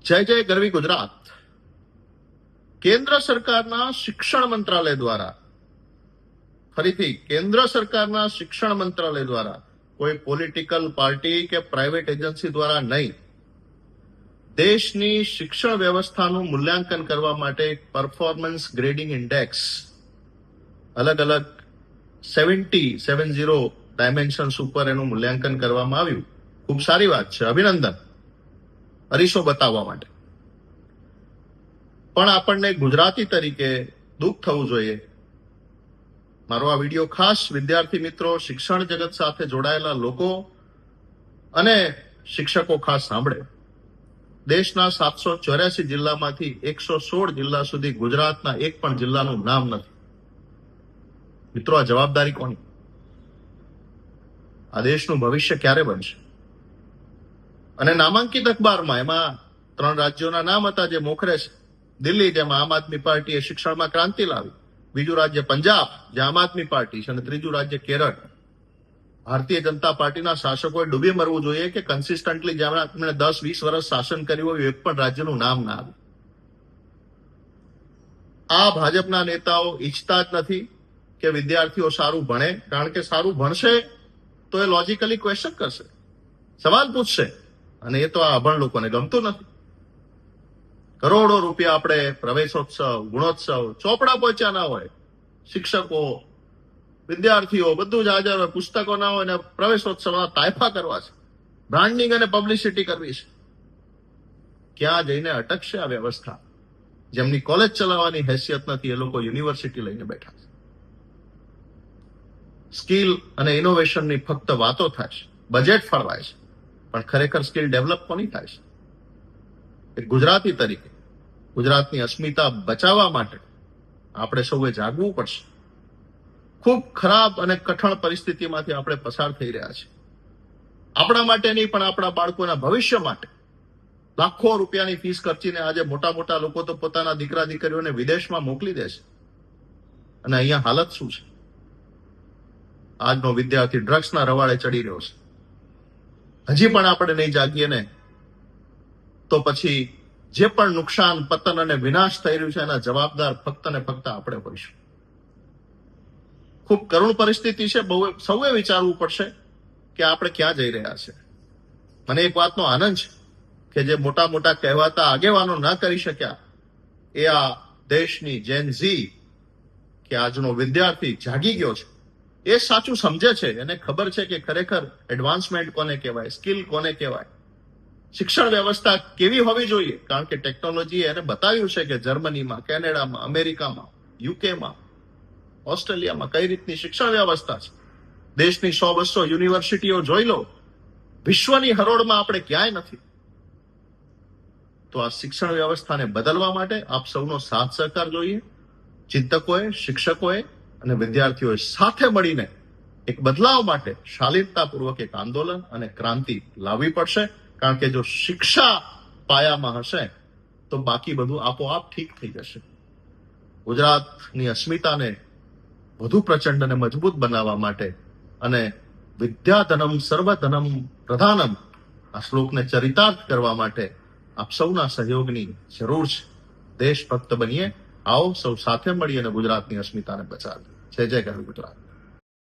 જય જય ગરવી ગુજરાત. કેન્દ્ર સરકારના શિક્ષણ મંત્રાલય દ્વારા, ફરીથી કેન્દ્ર સરકારના શિક્ષણ મંત્રાલય દ્વારા, કોઈ પોલિટિકલ પાર્ટી કે પ્રાઇવેટ એજન્સી દ્વારા નહીં, દેશની શિક્ષણ વ્યવસ્થાનું મૂલ્યાંકન કરવા માટે એક પરફોર્મન્સ ગ્રેડિંગ ઇન્ડેક્સ, અલગ અલગ 70 ડાયમેન્શન્સ ઉપર એનું મૂલ્યાંકન કરવામાં આવ્યું. ખૂબ સારી વાત છે, અભિનંદન. અરીસો બતાવવા માટે. પણ આપણને ગુજરાતી તરીકે દુઃખ થવું જોઈએ. મારો આ વિડીયો ખાસ વિદ્યાર્થી મિત્રો, શિક્ષણ જગત સાથે જોડાયેલા લોકો અને શિક્ષકો ખાસ સાંભળે. દેશના 784 જિલ્લામાંથી 116 જિલ્લા સુધી ગુજરાતના એક પણ જિલ્લાનું નામ નથી. મિત્રો, આ જવાબદારી કોની? આ દેશનું ભવિષ્ય ક્યારે બનશે? અને નામાંકિત અખબારમાં એમાં 3 રાજ્યોના નામ હતા જે મોખરે છે. દિલ્હી, જેમાં આમ આદમી પાર્ટીએ શિક્ષણમાં ક્રાંતિ લાવી. બીજું રાજ્ય પંજાબ, જે આમ આદમી પાર્ટી છે. અને ત્રીજું રાજ્ય કેરળ. ભારતીય જનતા પાર્ટીના શાસકોએ ડૂબી મરવું જોઈએ કે કન્સિસ્ટન્ટલી જેમણે 10-20 વર્ષ શાસન કર્યું હોય એક પણ રાજ્યનું નામ ના આવે. આ ભાજપના નેતાઓ ઈચ્છતા જ નથી કે વિદ્યાર્થીઓ સારું ભણે, કારણ કે સારું ભણશે તો એ લોજિકલી ક્વેશ્ચન કરશે, સવાલ પૂછશે, અને એ તો આ અભણ લોકોને ગમતું નથી. કરોડો રૂપિયા આપણે પ્રવેશોત્સવ, ગુણોત્સવ, ચોપડા પહોંચ્યા ના હોય, શિક્ષકો, વિદ્યાર્થીઓ બધું જ હાજર હોય, પુસ્તકો ના હોય, અને પ્રવેશોત્સવના તાયફા કરવા છે, બ્રાન્ડિંગ અને પબ્લિસિટી કરવી છે. ક્યાં જઈને અટકશે આ વ્યવસ્થા? જેમની કોલેજ ચલાવવાની હેસિયત નથી, એ લોકો યુનિવર્સિટી લઈને બેઠા છે. સ્કિલ અને ઇનોવેશનની ફક્ત વાતો થાય છે, બજેટ ફળવાય છે, પણ ખરેખર સ્કિલ ડેવલપ કોની થાય છે? એક ગુજરાતી તરીકે ગુજરાતની અસ્મિતા બચાવવા માટે આપણે સૌએ જાગવું પડશે. ખૂબ ખરાબ અને કઠણ પરિસ્થિતિમાંથી આપણે પસાર થઈ રહ્યા છીએ. આપણા માટે નહીં, પણ આપણા બાળકોના ભવિષ્ય માટે લાખો રૂપિયાની ફીસ ખર્ચીને આજે મોટા મોટા લોકો તો પોતાના દીકરા દીકરીઓને વિદેશમાં મોકલી દે છે. અને અહીંયા હાલત શું છે? આજનો વિદ્યાર્થી ડ્રગ્સના રવાડે ચડી રહ્યો છે. હજી પણ આપણે નહીં જાગીએ ને તો પછી જે પણ નુકસાન, પતન અને વિનાશ થઈ રહ્યું છે એના જવાબદાર ફક્ત ને ફક્ત આપણે હોઈશું. ખૂબ કરુણ પરિસ્થિતિ છે. સૌએ વિચારવું પડશે કે આપણે ક્યાં જઈ રહ્યા છે. મને એક વાતનો આનંદ છે કે જે મોટા મોટા કહેવાતા આગેવાનો ના કરી શક્યા, એ આ દેશની જેન ઝી કે આજનો વિદ્યાર્થી જાગી ગયો છે. એ સાચું સમજે છે. એને ખબર છે કે ખરેખર એડવાન્સમેન્ટ કોને કહેવાય, સ્કિલ કોને કહેવાય, શિક્ષણ વ્યવસ્થા કેવી હોવી જોઈએ. કારણ કે ટેકનોલોજીએ એને બતાવ્યું છે કે જર્મનીમાં, કેનેડામાં, અમેરિકામાં, યુકેમાં, ઓસ્ટ્રેલિયામાં કઈ રીતની શિક્ષણ વ્યવસ્થા છે. દેશની 100-200 યુનિવર્સિટીઓ જોઈ લો, વિશ્વની હરોળમાં આપણે ક્યાંય નથી. તો આ શિક્ષણ વ્યવસ્થાને બદલવા માટે આપ સૌનો સાથ સહકાર જોઈએ. ચિંતકોએ, શિક્ષકોએ અને વિદ્યાર્થીઓએ સાથે મળીને એક બદલાવ માટે શાલીનતાપૂર્વક એક આંદોલન અને ક્રાંતિ લાવવી પડશે. કારણ કે જો શિક્ષા પાયામાં હશે તો બાકી બધું આપોઆપ ઠીક થઈ જશે. ગુજરાતની અસ્મિતાને વધુ પ્રચંડ અને મજબૂત બનાવવા માટે અને વિદ્યાધનમ સર્વધનમ પ્રધાનમ આ શ્લોકને ચરિતાર્થ કરવા માટે આપ સૌના સહયોગની જરૂર છે. દેશભક્ત બનીએ. આવો સૌ સાથે મળી અને ગુજરાતની અસ્મિતાને બચાવીએ. જય જય ગરવી ગુજરાત.